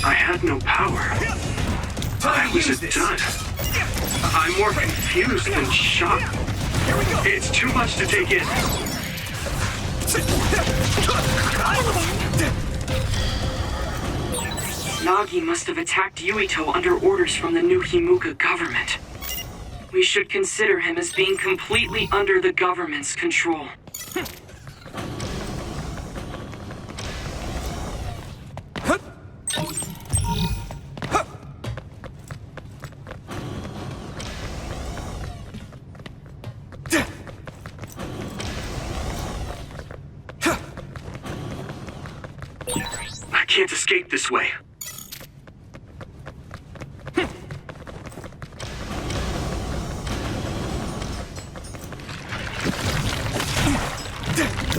I had no power. I was a dud. I'm more confused than shocked. It's too much to take in. Nagi must have attacked Yuito under orders from the new Himuka government. We should consider him as being completely under the government's control. I can't escape this way.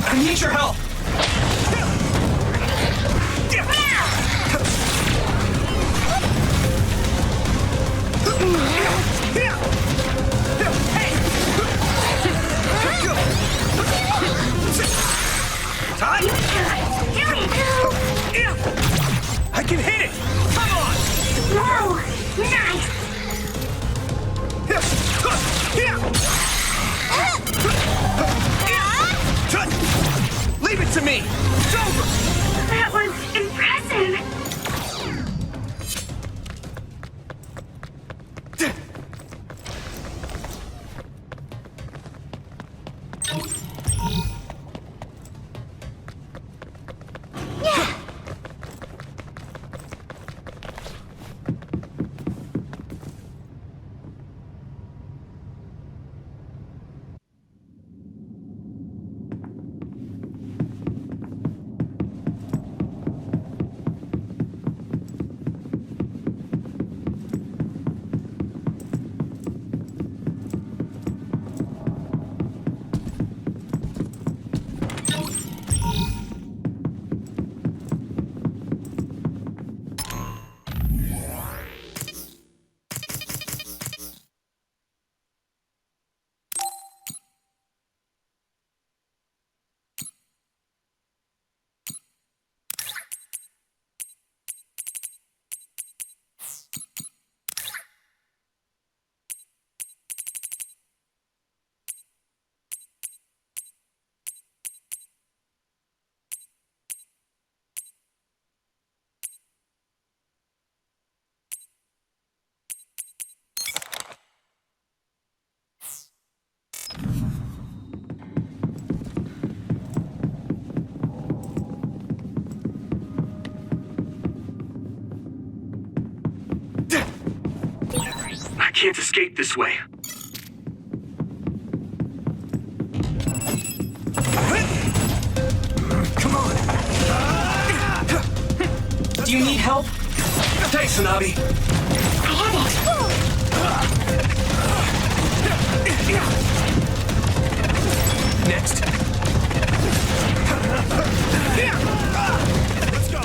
I need your help! I can hit it! Come on! Whoa! Nice! Leave it to me! It's over! That was impressive! I can't escape this way. Come on! Do you need help? Thanks, Hanabi. I have it! Next. Let's go!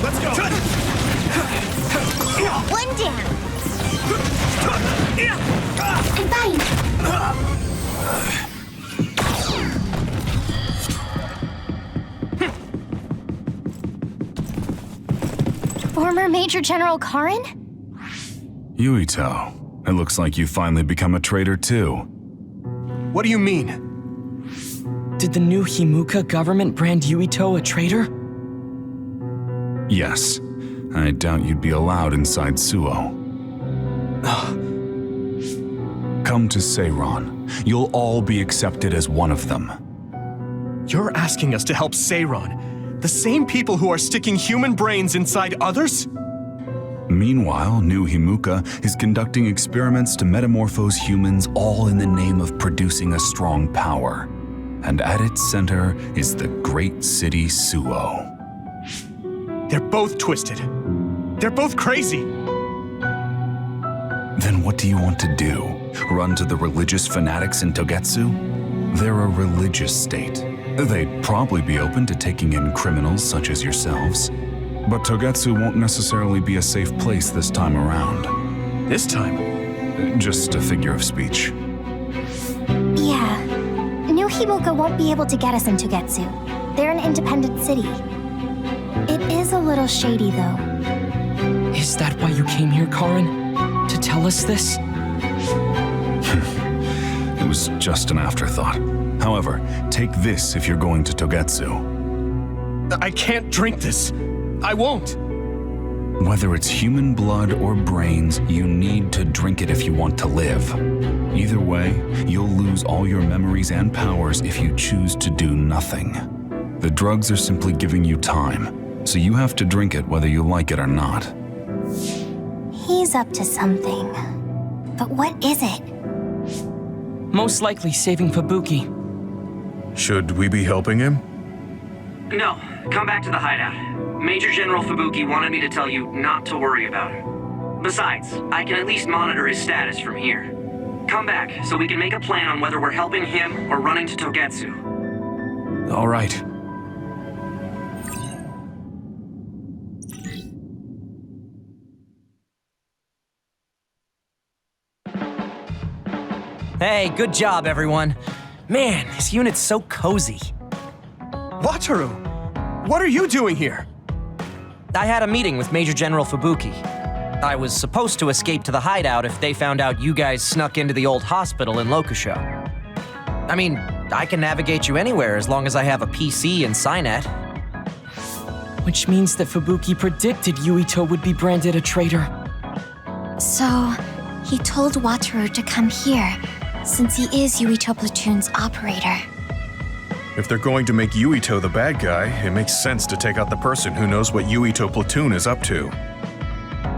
Let's go! One down! I'm fine! Former Major General Karin? Yuito, it looks like you finally become a traitor too. What do you mean? Did the new Himuka government brand Yuito a traitor? Yes. I doubt you'd be allowed inside Suo. Come to Seiron. You'll all be accepted as one of them. You're asking us to help Seiron, the same people who are sticking human brains inside others? Meanwhile, New Himuka is conducting experiments to metamorphose humans, all in the name of producing a strong power. And at its center is the great city Suo. They're both twisted. They're both crazy. Then what do you want to do? run to the religious fanatics in Togetsu? They're a religious state. They'd probably be open to taking in criminals such as yourselves. But Togetsu won't necessarily be a safe place this time around. This time? Just a figure of speech. Yeah. New Himuka won't be able to get us in Togetsu. They're an independent city. It is a little shady, though. Is that why you came here, Karin? To tell us this? It was just an afterthought. However, take this if you're going to Togetsu. I can't drink this. I won't. Whether it's human blood or brains, you need to drink it if you want to live. Either way, you'll lose all your memories and powers if you choose to do nothing. The drugs are simply giving you time, so you have to drink it whether you like it or not. He's up to something. But what is it? Most likely saving Fubuki. Should we be helping him? No, come back to the hideout. Major General Fubuki wanted me to tell you not to worry about it. Besides, I can at least monitor his status from here. Come back so we can make a plan on whether we're helping him or running to Togetsu. All right. Hey, good job, everyone. Man, this unit's so cozy. Wataru! What are you doing here? I had a meeting with Major General Fubuki. I was supposed to escape to the hideout if they found out you guys snuck into the old hospital in Lokusho. I mean, I can navigate you anywhere as long as I have a PC and Cynet. Which means that Fubuki predicted Yuito would be branded a traitor. So, he told Wataru to come here, since he is Yuito Platoon's operator. If they're going to make Yuito the bad guy, it makes sense to take out the person who knows what Yuito Platoon is up to.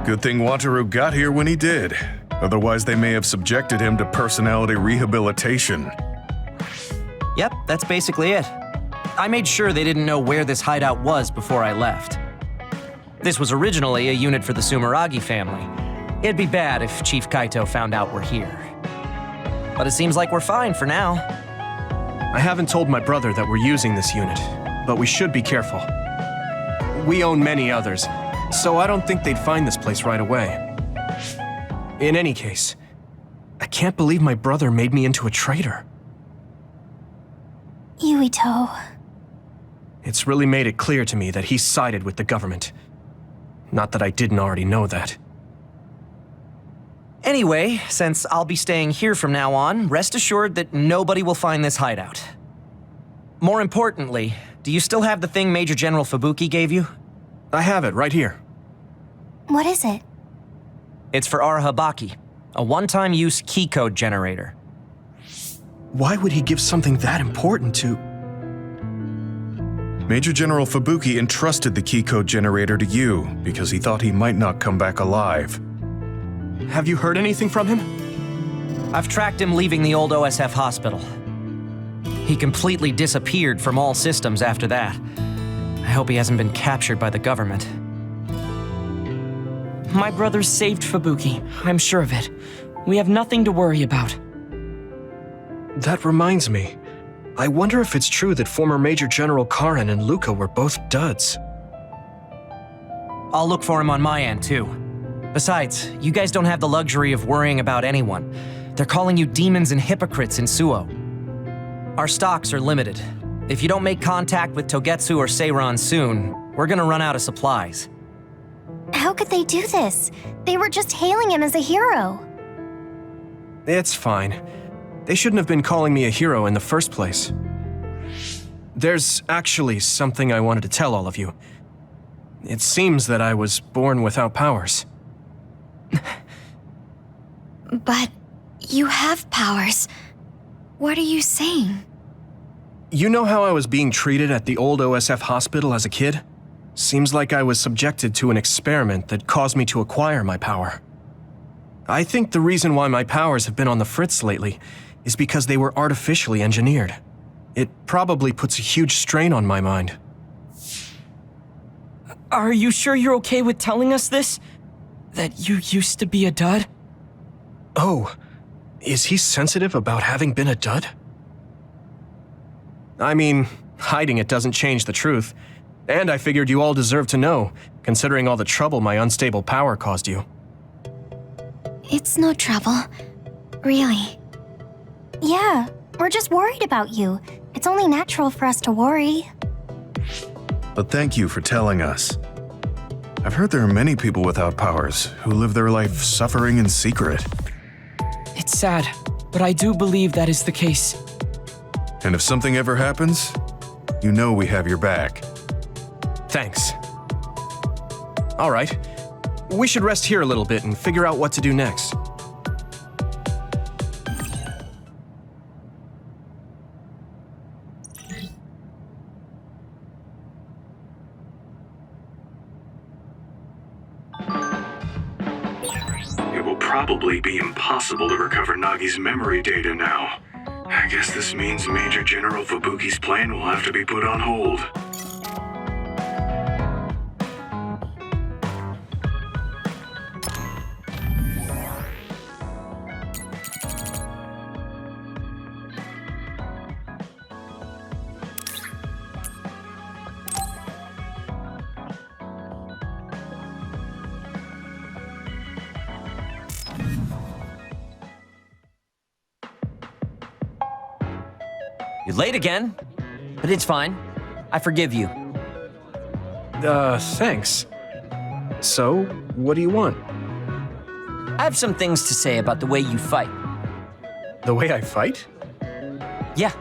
Good thing Wataru got here when he did. Otherwise, they may have subjected him to personality rehabilitation. Yep, that's basically it. I made sure they didn't know where this hideout was before I left. This was originally a unit for the Sumeragi family. It'd be bad if Chief Kaito found out we're here. But it seems like we're fine for now. I haven't told my brother that we're using this unit, but we should be careful. We own many others, so I don't think they'd find this place right away. In any case, I can't believe my brother made me into a traitor. Yuito. It's really made it clear to me that he sided with the government. Not that I didn't already know that. Anyway, since I'll be staying here from now on, rest assured that nobody will find this hideout. More importantly, do you still have the thing Major General Fubuki gave you? I have it right here. What is it? It's for Arahabaki, a one-time use key code generator. Why would he give something that important to... Major General Fubuki entrusted the key code generator to you because he thought he might not come back alive. Have you heard anything from him? I've tracked him leaving the old OSF hospital. He completely disappeared from all systems after that. I hope he hasn't been captured by the government. My brother saved Fubuki, I'm sure of it. We have nothing to worry about. That reminds me. I wonder if it's true that former Major General Karin and Luca were both duds. I'll look for him on my end, too. Besides, you guys don't have the luxury of worrying about anyone. They're calling you demons and hypocrites in Suo. Our stocks are limited. If you don't make contact with Togetsu or Seiran soon, we're gonna run out of supplies. How could they do this? They were just hailing him as a hero. It's fine. They shouldn't have been calling me a hero in the first place. There's actually something I wanted to tell all of you. It seems that I was born without powers. But you have powers. What are you saying? You know how I was being treated at the old OSF hospital as a kid? Seems like I was subjected to an experiment that caused me to acquire my power. I think the reason why my powers have been on the fritz lately is because they were artificially engineered. It probably puts a huge strain on my mind. Are you sure you're okay with telling us this? That you used to be a dud? Oh, Is he sensitive about having been a dud? I mean, hiding it doesn't change the truth. And I figured you all deserve to know, considering all the trouble my unstable power caused you. It's no trouble. Really. Yeah, we're just worried about you. It's only natural for us to worry. But thank you for telling us. I've heard there are many people without powers who live their life suffering in secret. It's sad, but I do believe that is the case. And if something ever happens, you know we have your back. Thanks. All right. We should rest here a little bit and figure out what to do next. It will probably be impossible to recover Nagi's memory data now. I guess this means Major General Fubuki's plan will have to be put on hold. You're late again, but it's fine. I forgive you. Thanks. So, what do you want? I have some things to say about the way you fight. The way I fight? Yeah,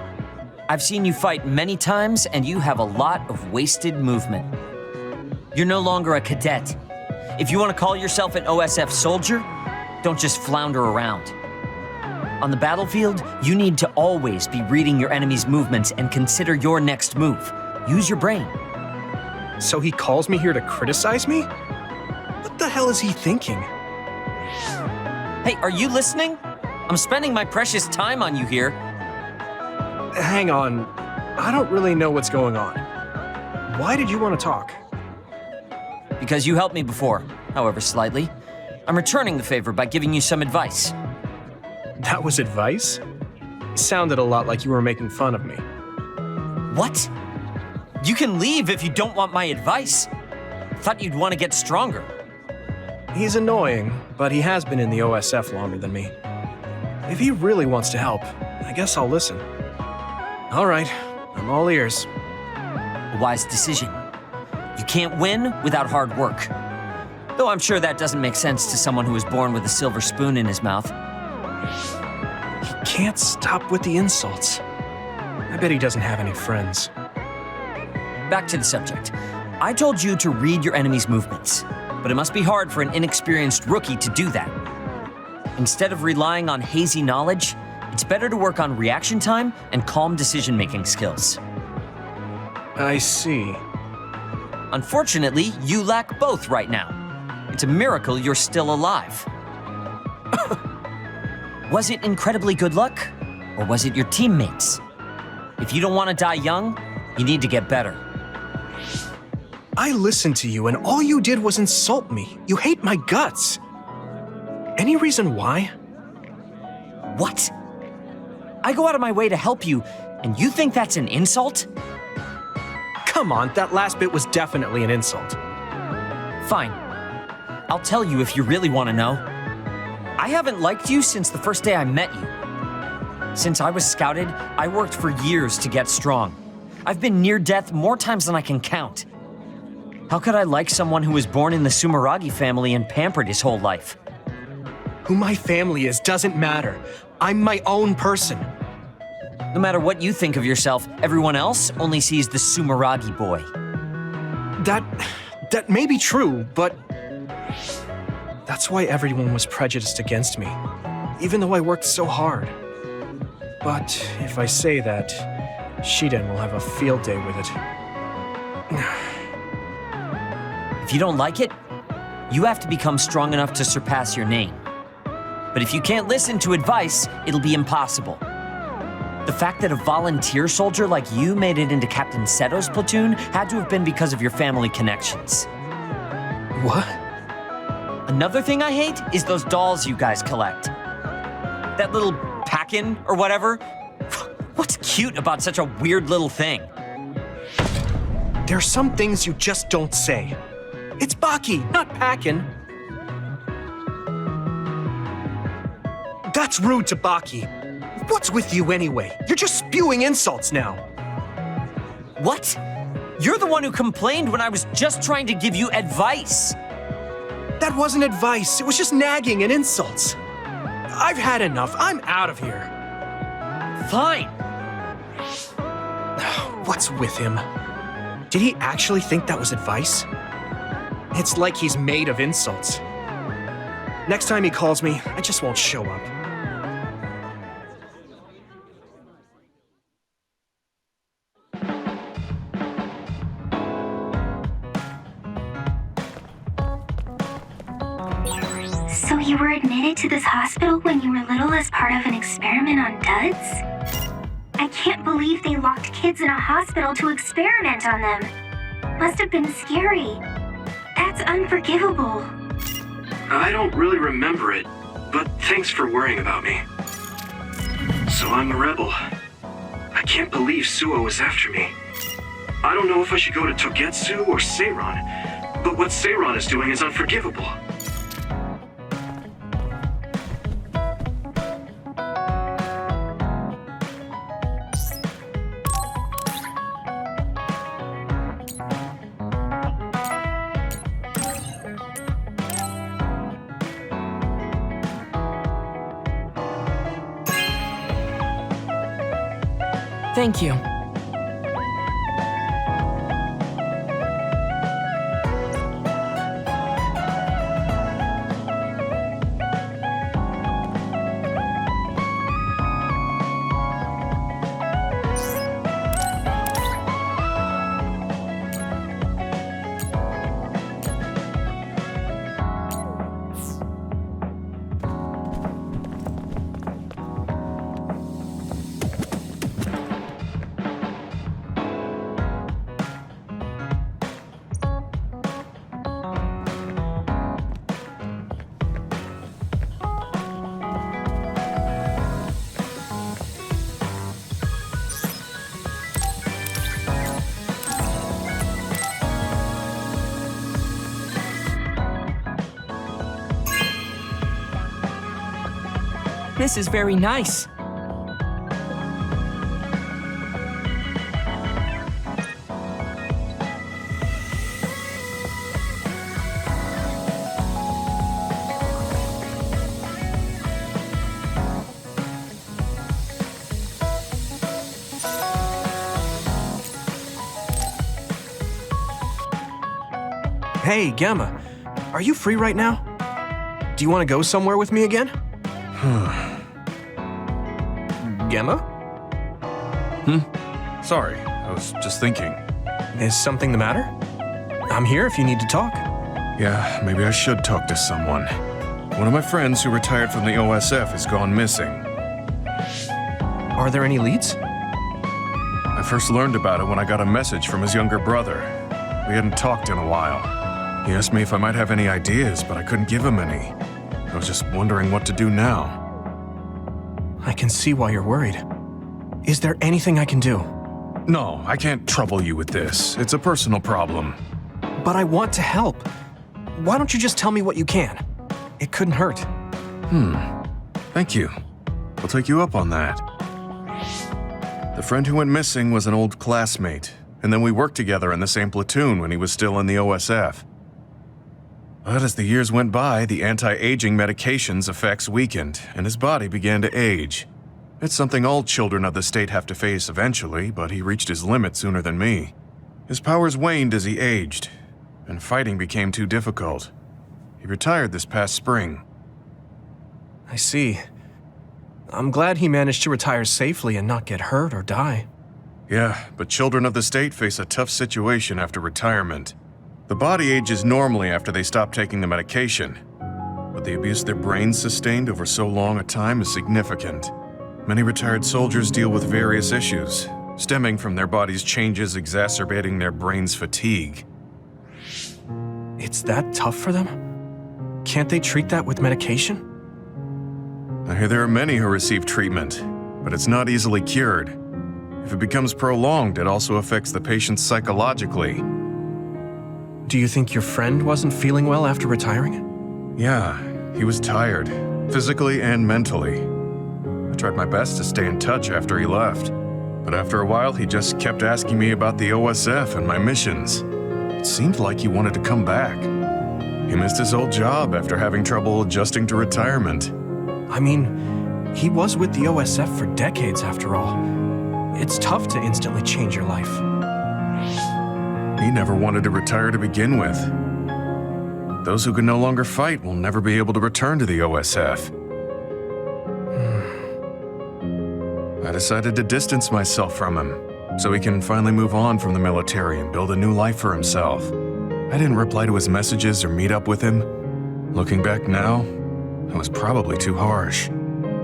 I've seen you fight many times, and you have a lot of wasted movement. You're no longer a cadet. If you want to call yourself an OSF soldier, don't just flounder around. On the battlefield, you need to always be reading your enemy's movements and consider your next move. Use your brain. So he calls me here to criticize me? What the hell is he thinking? Hey, are you listening? I'm spending my precious time on you here. Hang on. I don't really know what's going on. Why did you want to talk? Because you helped me before, however slightly. I'm returning the favor by giving you some advice. That was advice? Sounded a lot like you were making fun of me. What? You can leave if you don't want my advice. Thought you'd want to get stronger. He's annoying, but he has been in the OSF longer than me. If he really wants to help, I guess I'll listen. All right, I'm all ears. A wise decision. You can't win without hard work. Though I'm sure that doesn't make sense to someone who was born with a silver spoon in his mouth. He can't stop with the insults. I bet he doesn't have any friends. Back to the subject. I told you to read your enemy's movements, but it must be hard for an inexperienced rookie to do that. Instead of relying on hazy knowledge, it's better to work on reaction time and calm decision-making skills. I see. Unfortunately, you lack both right now. It's a miracle you're still alive. Was it incredibly good luck, or was it your teammates? If you don't want to die young, you need to get better. I listened to you and all you did was insult me. You hate my guts. Any reason why? What? I go out of my way to help you, and you think that's an insult? Come on, that last bit was definitely an insult. Fine. I'll tell you if you really want to know. I haven't liked you since the first day I met you. Since I was scouted, I worked for years to get strong. I've been near death more times than I can count. How could I like someone who was born in the Sumeragi family and pampered his whole life? Who my family is doesn't matter. I'm my own person. No matter what you think of yourself, everyone else only sees the Sumeragi boy. That may be true, but that's why everyone was prejudiced against me, even though I worked so hard. But if I say that, Shiden will have a field day with it. If you don't like it, you have to become strong enough to surpass your name. But if you can't listen to advice, it'll be impossible. The fact that a volunteer soldier like you made it into Captain Seto's platoon had to have been because of your family connections. What? Another thing I hate is those dolls you guys collect. That little pack-in or whatever? What's cute about such a weird little thing? There are some things you just don't say. It's Baki, not Packin. That's rude to Baki. What's with you anyway? You're just spewing insults now. What? You're the one who complained when I was just trying to give you advice. That wasn't advice. It was just nagging and insults. I've had enough. I'm out of here. Fine. What's with him? Did he actually think that was advice? It's like he's made of insults. Next time he calls me, I just won't show up. So you were admitted to this hospital when you were little as part of an experiment on duds? I can't believe they locked kids in a hospital to experiment on them. Must have been scary. That's unforgivable. I don't really remember it, but thanks for worrying about me. So I'm a rebel. I can't believe Suo was after me. I don't know if I should go to Togetsu or Seiron, but what Seiron is doing is unforgivable. Thank you. This is very nice. Hey, Gamma. Are you free right now? Do you want to go somewhere with me again? Gamma? Sorry, I was just thinking. Is something the matter? I'm here if you need to talk. Yeah, maybe I should talk to someone. One of my friends who retired from the OSF has gone missing. Are there any leads? I first learned about it when I got a message from his younger brother. We hadn't talked in a while. He asked me if I might have any ideas, but I couldn't give him any. I was just wondering what to do now. I can see why you're worried. Is there anything I can do? No, I can't trouble you with this. It's a personal problem. But I want to help. Why don't you just tell me what you can? It couldn't hurt. Thank you. I'll take you up on that. The friend who went missing was an old classmate, and then we worked together in the same platoon when he was still in the OSF. But as the years went by, the anti-aging medication's effects weakened, and his body began to age. It's something all children of the state have to face eventually, but he reached his limit sooner than me. His powers waned as he aged, and fighting became too difficult. He retired this past spring. I see. I'm glad he managed to retire safely and not get hurt or die. Yeah, but children of the state face a tough situation after retirement. The body ages normally after they stop taking the medication, but the abuse their brains sustained over so long a time is significant. Many retired soldiers deal with various issues, stemming from their body's changes exacerbating their brain's fatigue. It's that tough for them? Can't they treat that with medication? I hear there are many who receive treatment, but it's not easily cured. If it becomes prolonged, it also affects the patient psychologically. Do you think your friend wasn't feeling well after retiring? Yeah, he was tired, physically and mentally. I tried my best to stay in touch after he left, but after a while he just kept asking me about the OSF and my missions. It seemed like he wanted to come back. He missed his old job after having trouble adjusting to retirement. I mean, he was with the OSF for decades after all. It's tough to instantly change your life. He never wanted to retire to begin with. Those who can no longer fight will never be able to return to the OSF. I decided to distance myself from him, so he can finally move on from the military and build a new life for himself. I didn't reply to his messages or meet up with him. Looking back now, it was probably too harsh.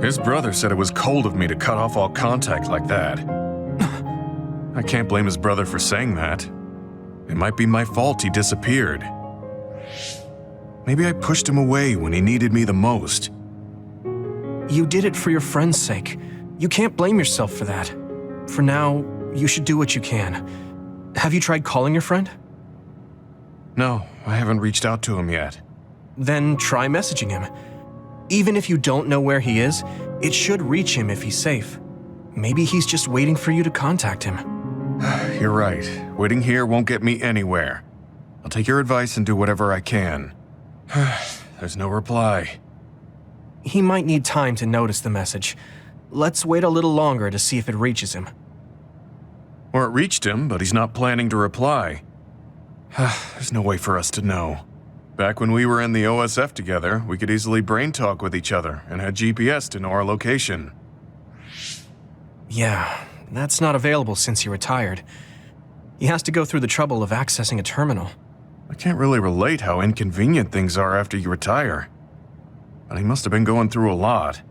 His brother said it was cold of me to cut off all contact like that. I can't blame his brother for saying that. It might be my fault he disappeared. Maybe I pushed him away when he needed me the most. You did it for your friend's sake. You can't blame yourself for that. For now, you should do what you can. Have you tried calling your friend? No, I haven't reached out to him yet. Then try messaging him. Even if you don't know where he is, it should reach him if he's safe. Maybe he's just waiting for you to contact him. You're right. Waiting here won't get me anywhere. I'll take your advice and do whatever I can. There's no reply. He might need time to notice the message. Let's wait a little longer to see if it reaches him. Or it reached him, but he's not planning to reply. There's no way for us to know. Back when we were in the OSF together, we could easily brain talk with each other and had GPS to know our location. Yeah, that's not available since he retired. He has to go through the trouble of accessing a terminal. I can't really relate how inconvenient things are after you retire. But he must have been going through a lot.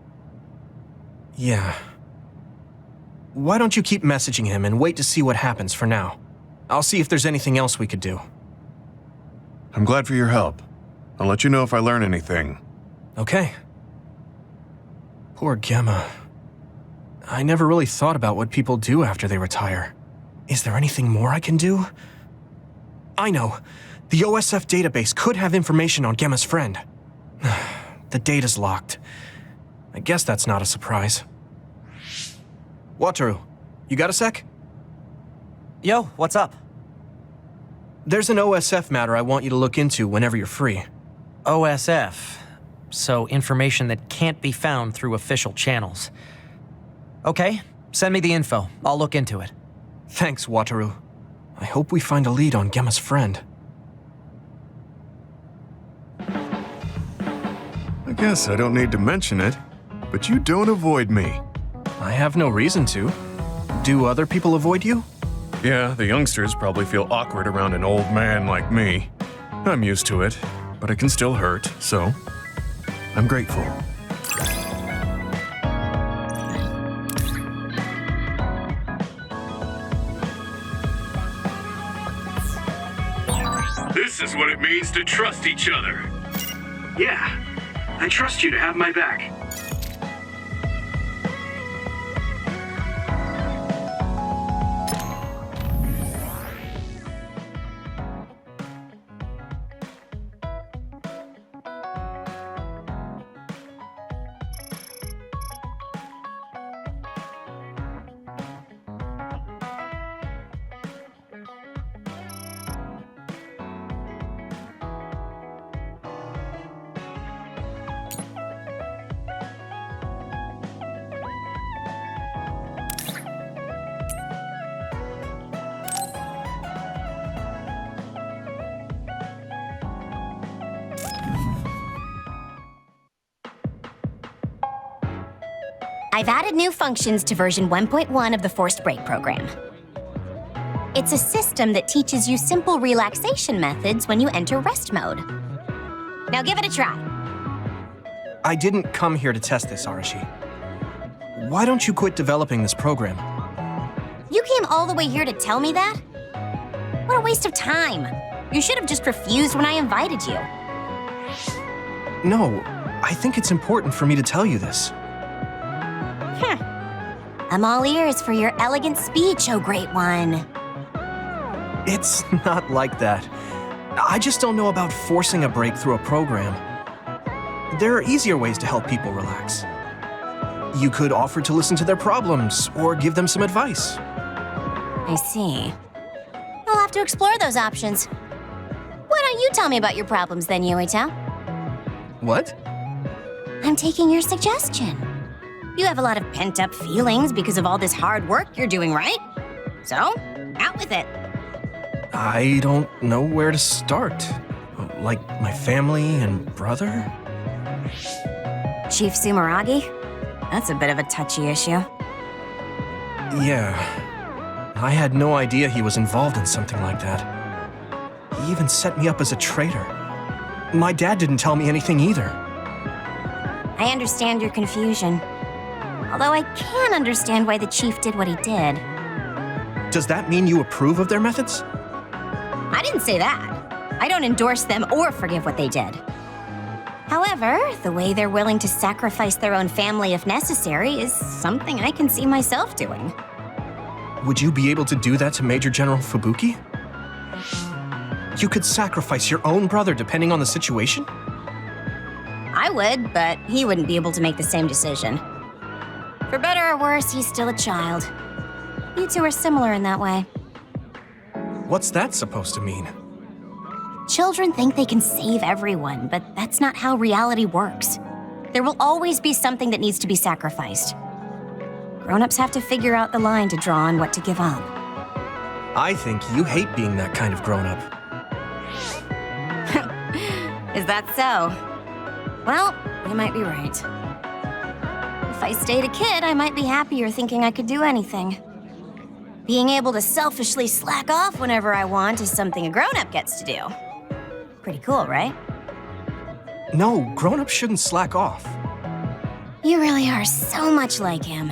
Yeah. Why don't you keep messaging him and wait to see what happens for now? I'll see if there's anything else we could do. I'm glad for your help. I'll let you know if I learn anything. Okay. Poor Gemma. I never really thought about what people do after they retire. Is there anything more I can do? I know. The OSF database could have information on Gemma's friend. The data's locked. I guess that's not a surprise. Wataru, you got a sec? Yo, what's up? There's an OSF matter I want you to look into whenever you're free. OSF. So information that can't be found through official channels. Okay, send me the info. I'll look into it. Thanks, Wataru. I hope we find a lead on Gemma's friend. I guess I don't need to mention it, but you don't avoid me. I have no reason to. Do other people avoid you? Yeah, the youngsters probably feel awkward around an old man like me. I'm used to it, but it can still hurt, so I'm grateful. This is what it means to trust each other. Yeah, I trust you to have my back. I've added new functions to version 1.1 of the Forced Break program. It's a system that teaches you simple relaxation methods when you enter rest mode. Now give it a try. I didn't come here to test this, Arashi. Why don't you quit developing this program? You came all the way here to tell me that? What a waste of time. You should have just refused when I invited you. No, I think it's important for me to tell you this. I'm all ears for your elegant speech, oh great one. It's not like that. I just don't know about forcing a break through a program. There are easier ways to help people relax. You could offer to listen to their problems or give them some advice. I see. I'll have to explore those options. Why don't you tell me about your problems then, Yuito? What? I'm taking your suggestion. You have a lot of pent-up feelings because of all this hard work you're doing, right? So, out with it. I don't know where to start. Like my family and brother? Chief Sumeragi? That's a bit of a touchy issue. Yeah. I had no idea he was involved in something like that. He even set me up as a traitor. My dad didn't tell me anything either. I understand your confusion. Although I can understand why the chief did what he did. Does that mean you approve of their methods? I didn't say that. I don't endorse them or forgive what they did. However, the way they're willing to sacrifice their own family if necessary is something I can see myself doing. Would you be able to do that to Major General Fubuki? You could sacrifice your own brother depending on the situation? I would, but he wouldn't be able to make the same decision. For better or worse, he's still a child. You two are similar in that way. What's that supposed to mean? Children think they can save everyone, but that's not how reality works. There will always be something that needs to be sacrificed. Grown-ups have to figure out the line to draw on what to give up. I think you hate being that kind of grown-up. Is that so? Well, you might be right. If I stayed a kid, I might be happier thinking I could do anything. Being able to selfishly slack off whenever I want is something a grown-up gets to do. Pretty cool, right? No, grown-ups shouldn't slack off. You really are so much like him.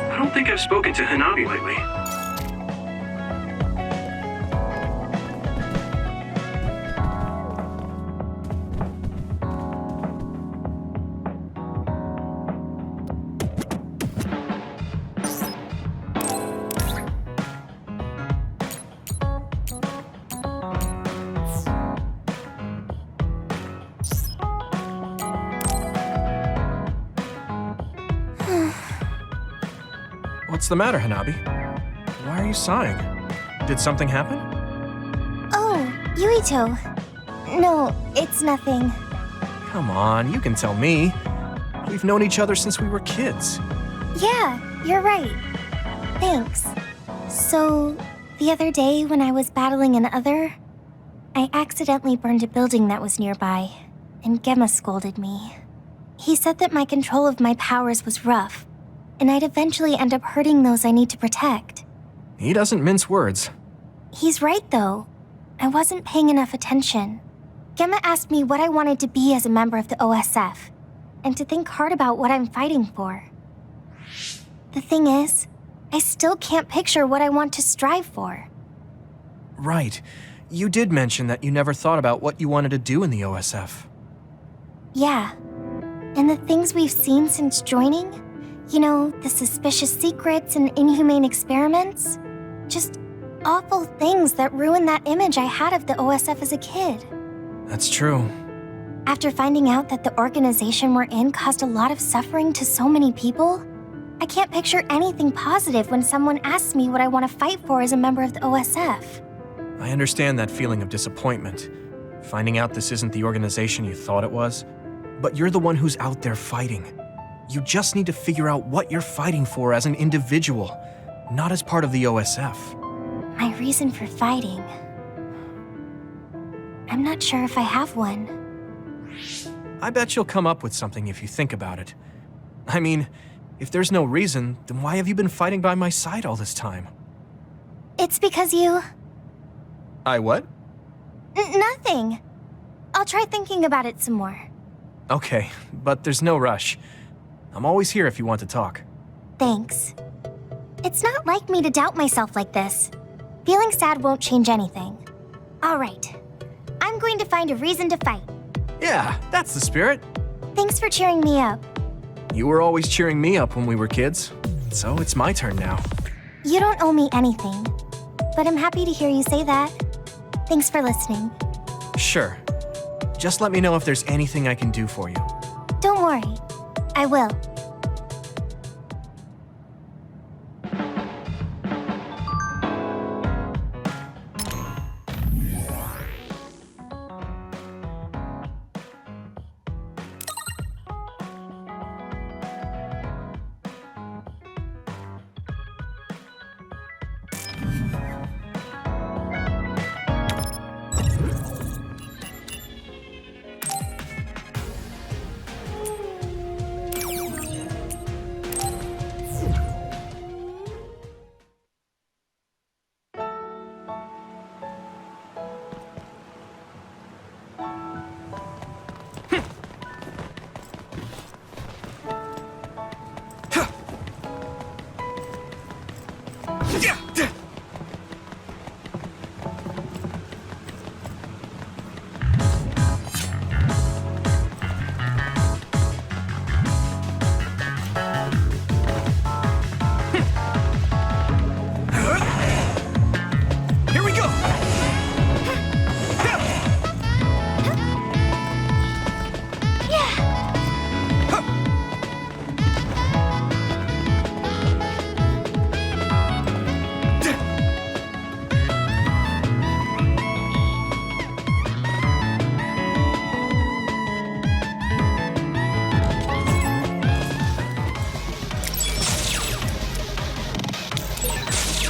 I don't think I've spoken to Hanabi lately. What's the matter, Hanabi? Why are you sighing? Did something happen? Oh, Yuito. No, it's nothing. Come on, you can tell me. We've known each other since we were kids. Yeah, you're right. Thanks. So, the other day when I was battling an other, I accidentally burned a building that was nearby, and Gemma scolded me. He said that my control of my powers was rough, and I'd eventually end up hurting those I need to protect. He doesn't mince words. He's right, though. I wasn't paying enough attention. Gemma asked me what I wanted to be as a member of the OSF, and to think hard about what I'm fighting for. The thing is, I still can't picture what I want to strive for. Right. You did mention that you never thought about what you wanted to do in the OSF. Yeah. And the things we've seen since joining, you know, the suspicious secrets and inhumane experiments, just awful things that ruined that image I had of the OSF as a kid. That's true. After finding out that the organization we're in caused a lot of suffering to so many people, I can't picture anything positive when someone asks me what I want to fight for as a member of the OSF. I understand that feeling of disappointment, finding out this isn't the organization you thought it was. But you're the one who's out there fighting. You just need to figure out what you're fighting for as an individual, not as part of the OSF. My reason for fighting... I'm not sure if I have one. I bet you'll come up with something if you think about it. I mean, if there's no reason, then why have you been fighting by my side all this time? It's because you... I what? Nothing. I'll try thinking about it some more. Okay, but there's no rush. I'm always here if you want to talk. Thanks. It's not like me to doubt myself like this. Feeling sad won't change anything. All right. I'm going to find a reason to fight. Yeah, that's the spirit. Thanks for cheering me up. You were always cheering me up when we were kids, so it's my turn now. You don't owe me anything, but I'm happy to hear you say that. Thanks for listening. Sure. Just let me know if there's anything I can do for you. Don't worry. I will.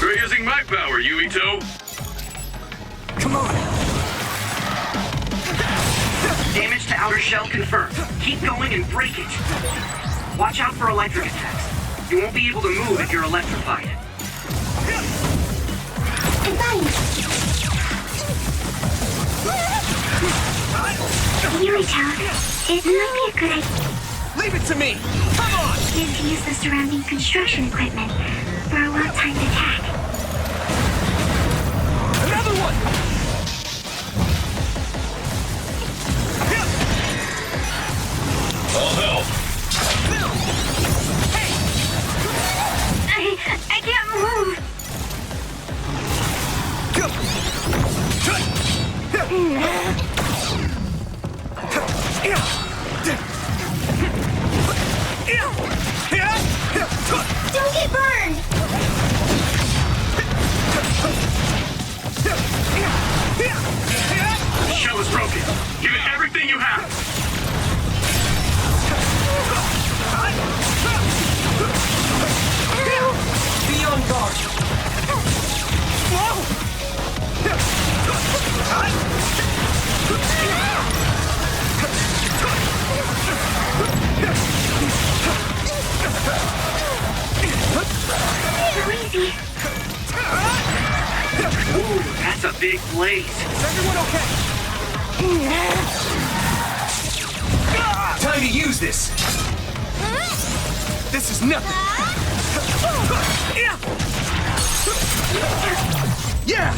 You're using my power, Yuito. Come on! Damage to outer shell confirmed. Keep going and break it. Watch out for electric attacks. You won't be able to move if you're electrified. Yuito, it might be a good idea Leave it to me! Come on! to use the surrounding construction equipment for a well-timed attack. Another one! I'll help. I can't move. Don't get burned. The shell is broken. Give it everything you have. Be on guard. So easy. Ooh, that's a big blaze. Is everyone okay? Time to use this. This is nothing! Yeah!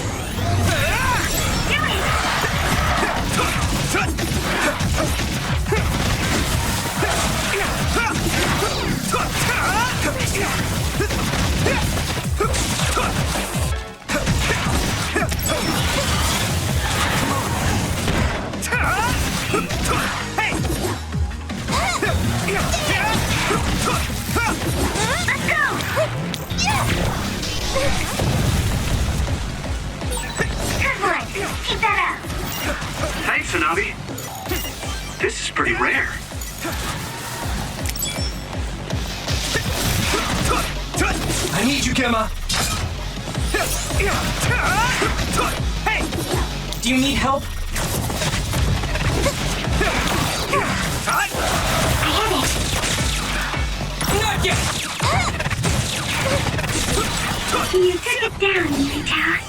Keep that up! Thanks, Hanabi. This is pretty rare. I need you, Gemma. Hey! Do you need help? I have it! Not yet! You took it down, Yuito.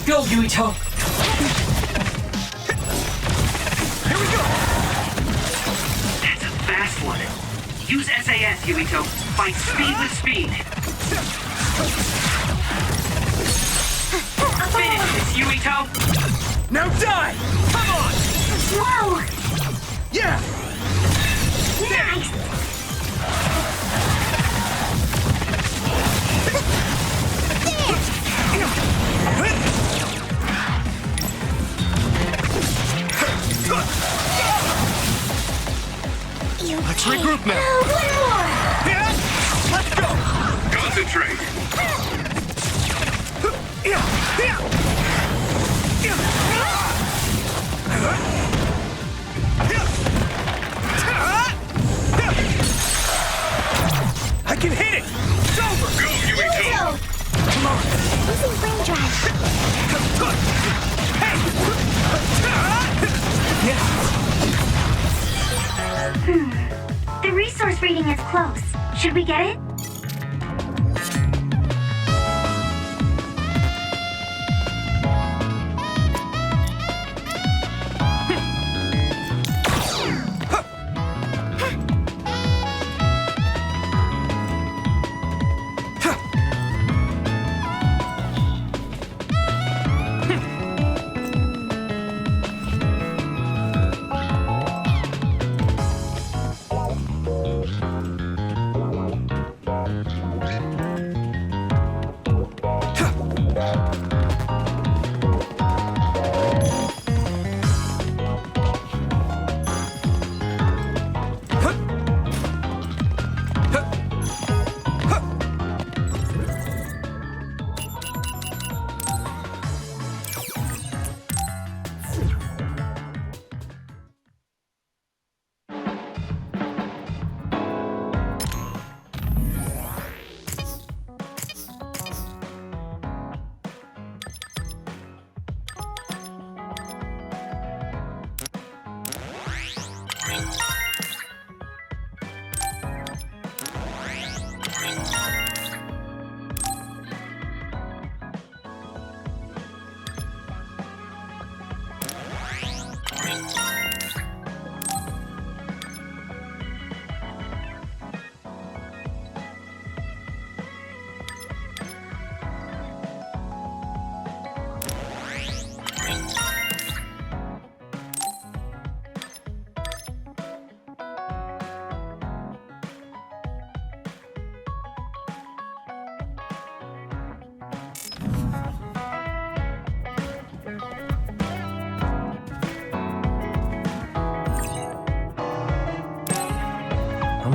Go, Yuito! That's a fast one. Use SAS, Yuito. Fight speed with speed. Finish this, Yuito! Now die! Come on! Whoa! Yeah! Nice! Let's regroup now! One more! Let's go! Concentrate. I can hit it! It's over! Go, Yuito. Using flame drive. The resource reading is close. Should we get it?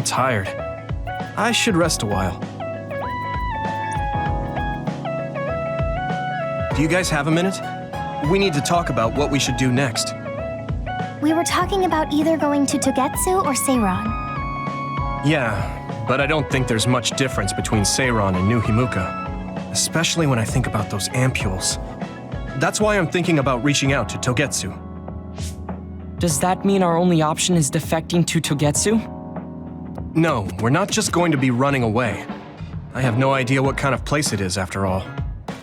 I'm tired. I should rest a while. Do you guys have a minute? We need to talk about what we should do next. We were talking about either going to Togetsu or Seiron. Yeah, but I don't think there's much difference between Seiron and New Himuka, especially when I think about those ampules. That's why I'm thinking about reaching out to Togetsu. Does that mean our only option is defecting to Togetsu? No, we're not just going to be running away. I have no idea what kind of place it is, after all.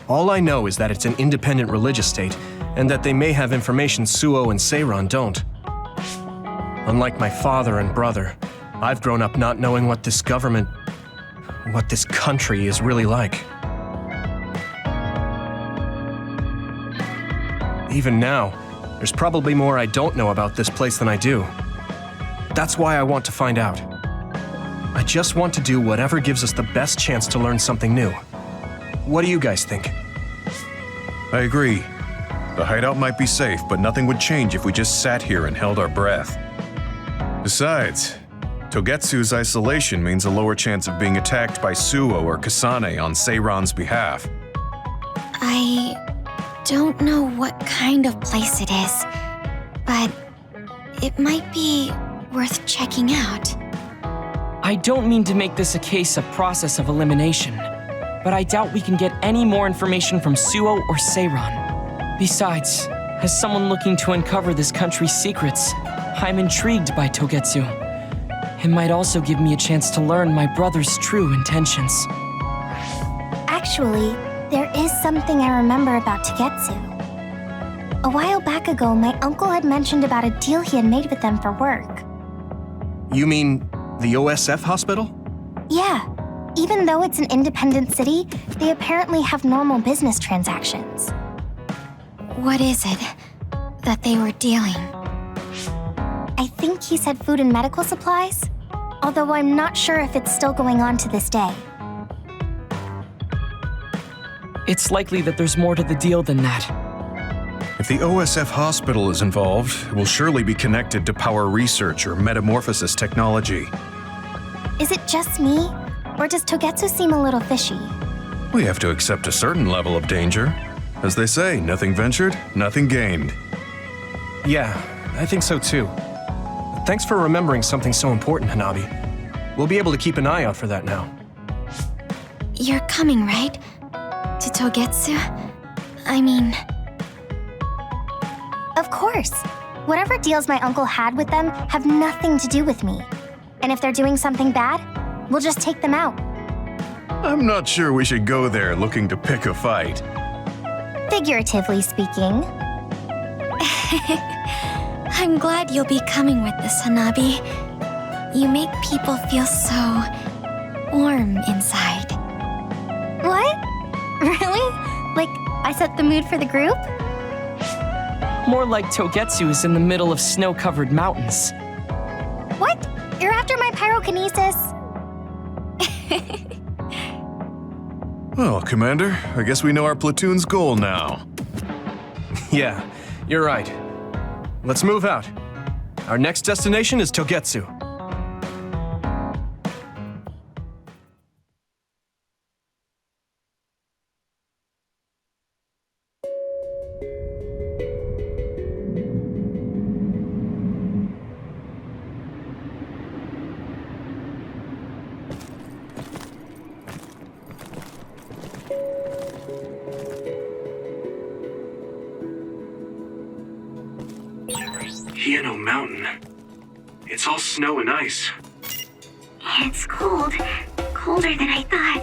All I know is that it's an independent religious state, and that they may have information Suo and Seiron don't. Unlike my father and brother, I've grown up not knowing what this government, what this country is really like. Even now, there's probably more I don't know about this place than I do. That's why I want to find out. I just want to do whatever gives us the best chance to learn something new. What do you guys think? I agree. The hideout might be safe, but nothing would change if we just sat here and held our breath. Besides, Togetsu's isolation means a lower chance of being attacked by Suo or Kasane on Seiron's behalf. I don't know what kind of place it is, but it might be worth checking out. I don't mean to make this a case of process of elimination, but I doubt we can get any more information from Suo or Seiron. Besides, as someone looking to uncover this country's secrets, I'm intrigued by Togetsu. It might also give me a chance to learn my brother's true intentions. Actually, there is something I remember about Togetsu. A while back ago, my uncle had mentioned about a deal he had made with them for work. You mean the OSF hospital? Yeah. Even though it's an independent city, they apparently have normal business transactions. What is it that they were dealing? I think he said food and medical supplies, although I'm not sure if it's still going on to this day. It's likely that there's more to the deal than that. If the OSF hospital is involved, it will surely be connected to power research or metamorphosis technology. Is it just me, or does Togetsu seem a little fishy? We have to accept a certain level of danger. As they say, nothing ventured, nothing gained. Yeah, I think so too. Thanks for remembering something so important, Hanabi. We'll be able to keep an eye out for that now. You're coming, right? To Togetsu? I mean... Of course. Whatever deals my uncle had with them have nothing to do with me. And if they're doing something bad, we'll just take them out. I'm not sure we should go there looking to pick a fight. Figuratively speaking. I'm glad you'll be coming with us, Hanabi. You make people feel so... warm inside. What? Really? Like, I set the mood for the group? More like Togetsu is in the middle of snow-covered mountains. What? You're after my pyrokinesis? Well, Commander, I guess we know our platoon's goal now. Yeah, you're right. Let's move out. Our next destination is Togetsu. Hiano Mountain. It's all snow and ice. It's cold. Colder than I thought.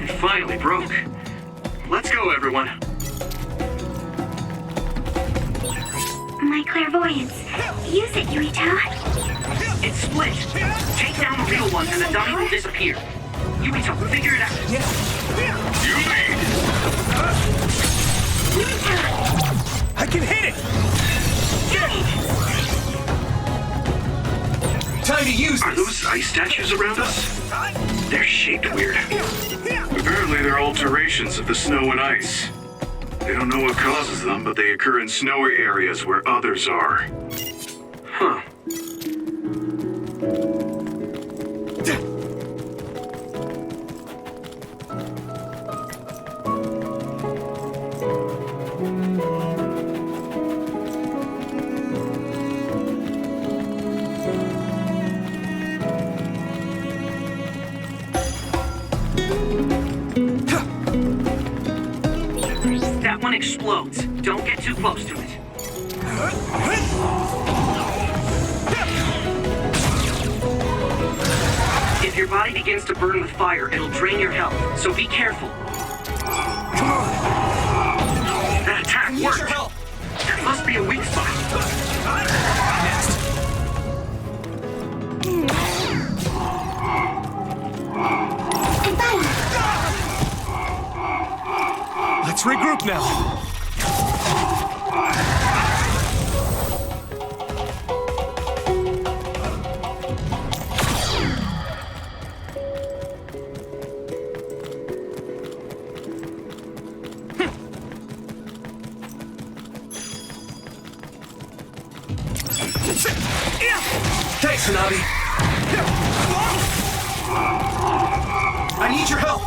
It finally broke. Let's go, everyone. My clairvoyance. Use it, Yuito. It's split. Take down the real one and the dummy will disappear. Yuito, figure it out. You lead! I can hit it! trying to use Are those ice statues around us? They're shaped weird. Apparently they're alterations of the snow and ice. They don't know what causes them, but they occur in snowy areas where others are. Huh. That one explodes. Don't get too close to it. If your body begins to burn with fire, it'll drain your health, so be careful. That attack worked. There must be a weak spot. Let's regroup now. Thanks, Hanabi. I need your help.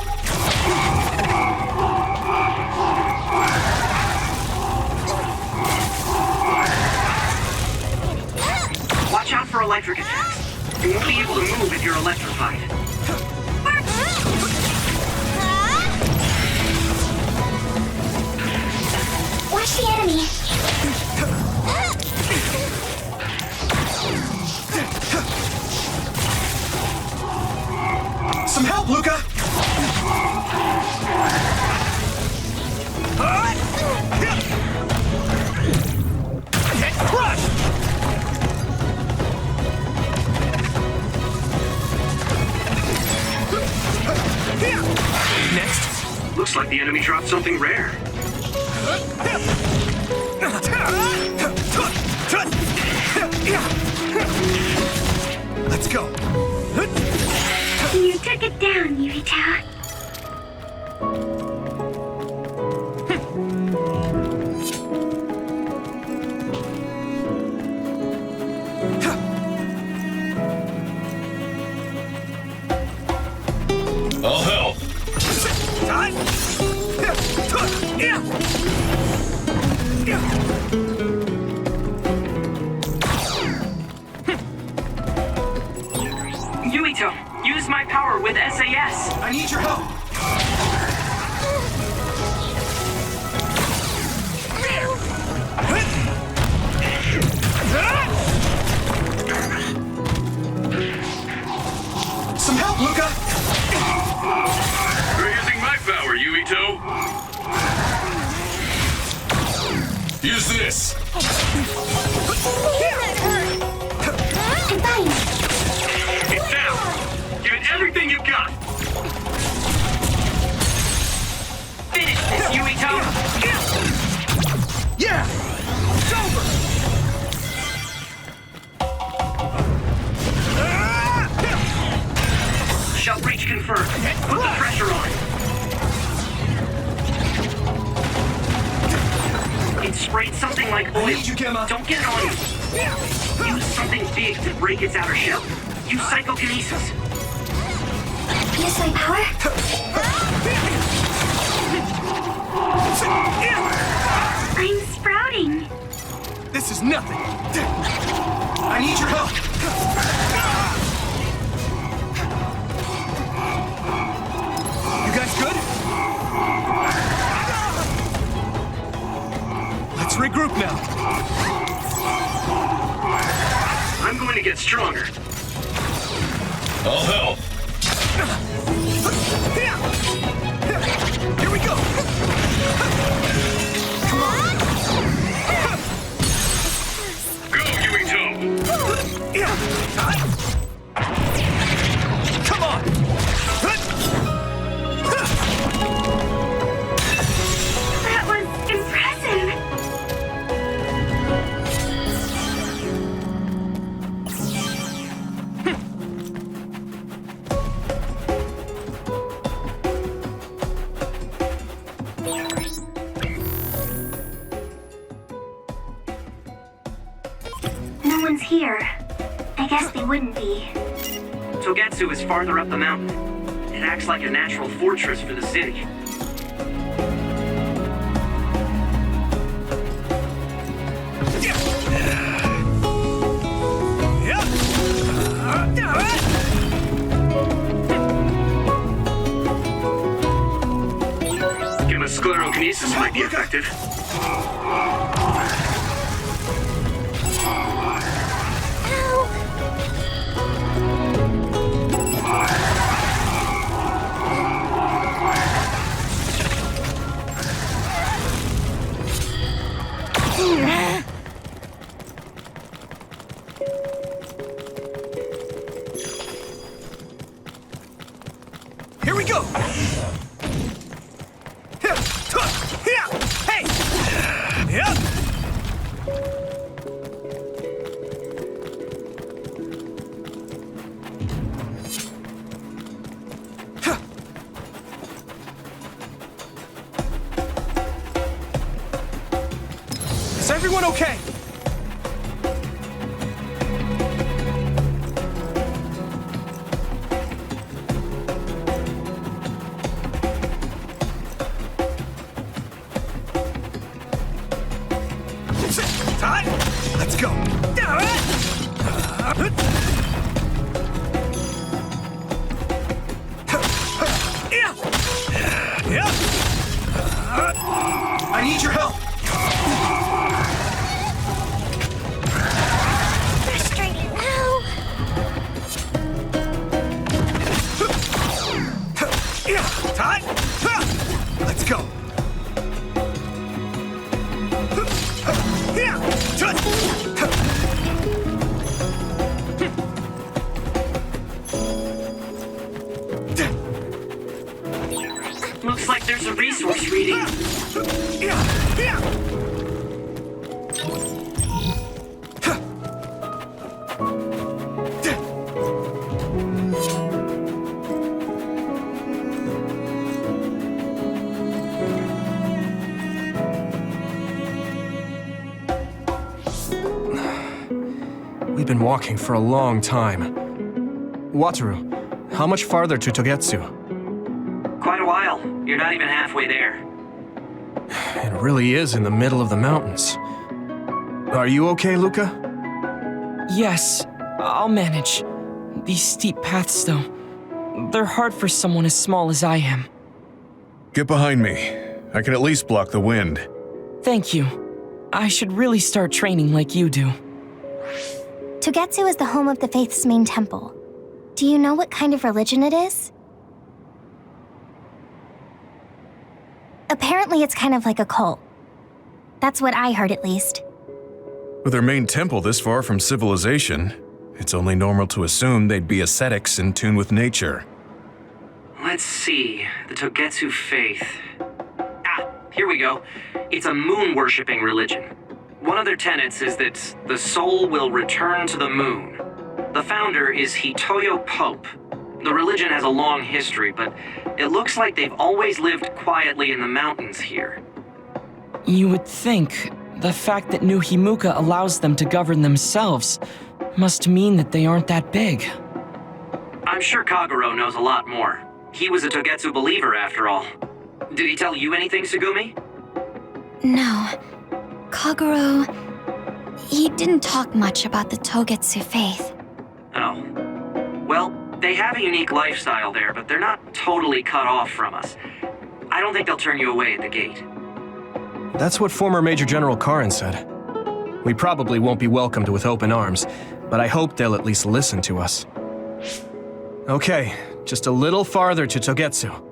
Watch out for electric attacks. You won't be able to move if you're electrified. Watch the enemy. Some help, Luca! Crush! Next. Looks like the enemy dropped something rare. Let's go. You took it down, Yurita. I'll help. Yuito, use my power with SAS. I need your help. Some help, Luca. You're using my power, Yuito. Use this. I'm fine. It's down. Give it everything you've got. Finish this, Yuito. Yeah! It's over! Shell breach confirmed. Put the pressure on. It sprayed something like oil. need you, Gemma. Don't get it on you. Use something big to break its outer shell. Use psychokinesis. Use my power? I'm sprouting. This is nothing. I need your help. You guys good? Let's regroup now. I'm going to get stronger. I'll help. Here we go. Come on. Go, Yuito. Come on. That was impressive. anyone's here. I guess they wouldn't be. Togetsu is farther up the mountain. It acts like a natural fortress for the city. Sclerokinesis might be effective. Here we go! Hey! Yep! Is everyone okay? Let's go. I need your help. Frustrated now. Todd, let's go. Looks like there's a resource reading. We've been walking for a long time. Wataru, how much farther to Togetsu? Quite a while. You're not even halfway there. It really is in the middle of the mountains. Are you okay, Luca? Yes, I'll manage. These steep paths, though, they're hard for someone as small as I am. Get behind me. I can at least block the wind. Thank you. I should really start training like you do. Togetsu is the home of the Faith's main temple. Do you know what kind of religion it is? Apparently it's kind of like a cult. That's what I heard, at least. With their main temple this far from civilization, it's only normal to assume they'd be ascetics in tune with nature. Let's see. The Togetsu faith. Ah, here we go. It's a moon-worshipping religion. One of their tenets is that the soul will return to the moon. The founder is Hitoyo Pope. The religion has a long history, but it looks like they've always lived quietly in the mountains here. You would think the fact that New Himuka allows them to govern themselves must mean that they aren't that big. I'm sure Kagero knows a lot more. He was a Togetsu believer, after all. Did he tell you anything, Tsugumi? No. Kagero... he didn't talk much about the Togetsu faith. Oh. Well, they have a unique lifestyle there, but they're not totally cut off from us. I don't think they'll turn you away at the gate. That's what former Major General Karin said. We probably won't be welcomed with open arms, but I hope they'll at least listen to us. Okay, just a little farther to Togetsu.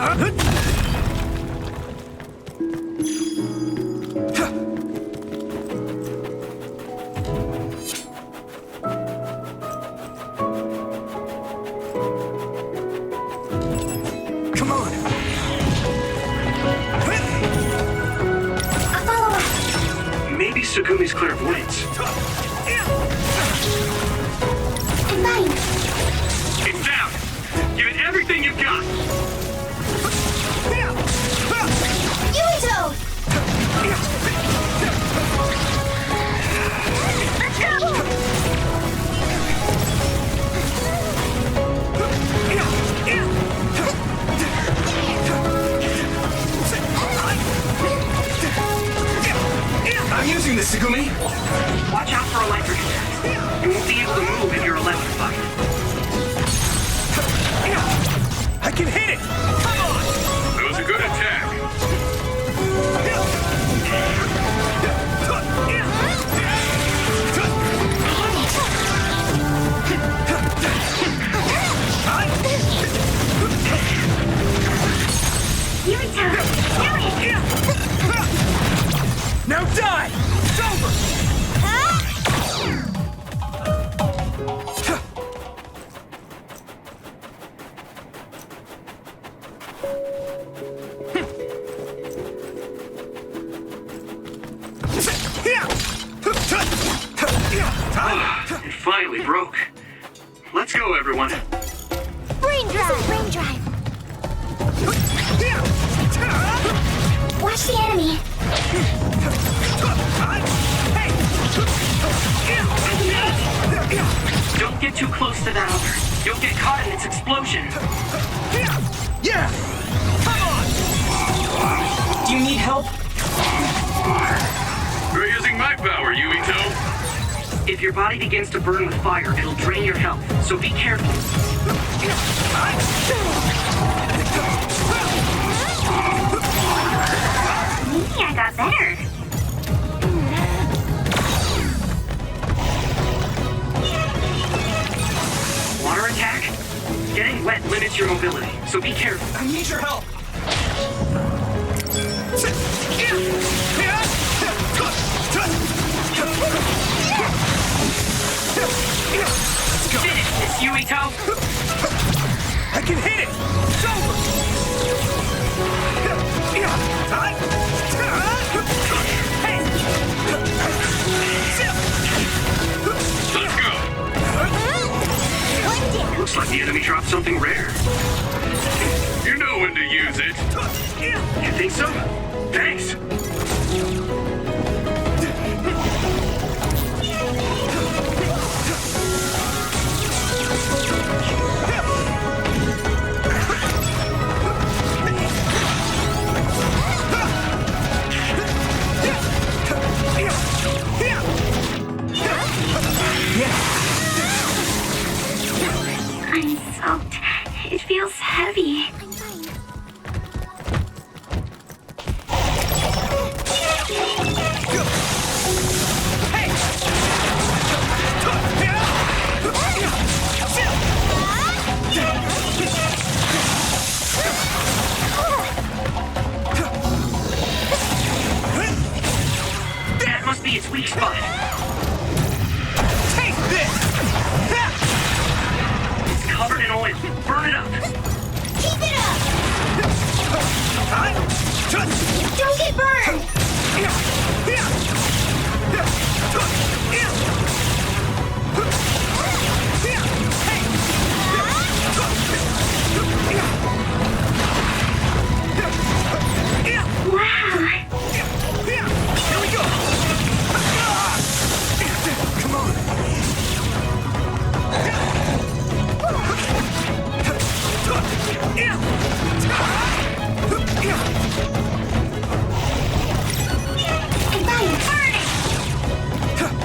Come on! A follow-up. Maybe Sugumi's clairvoyance. I'm fine. It's down! Give it everything you've got! Yuito! Let's go! I'm using this, Sugumi! Watch out for electric attacks. You won't be able to move if you're electrified. I can hit it! Come on! That was a good attack. Yuito! Do it! Now die! It's over! It finally broke. Let's go, everyone. Brain drive! Brain drive! Watch the enemy. Don't get too close to that other. You'll get caught in its explosion. Yeah! Do you need help? You're using my power, Yuito. If your body begins to burn with fire, it'll drain your health, so be careful. Maybe I got better. Water attack? Getting wet limits your mobility, so be careful. I need your help! Finish this, Yuito! I can hit it! It's over! Let's go. Looks like the enemy dropped something rare. You know when to use it. You think so? Thanks! I'm soaked. It feels heavy. That must be its weak spot. Take this! It's covered in oil. Burn it up. Keep it up! Don't get burned! Wow! Here we go! Come on! I'm fine. Burn it!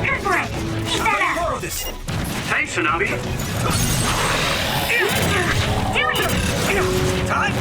Good for it. Keep that up. Borrow this! Thanks, Hanabi. Do it! Time!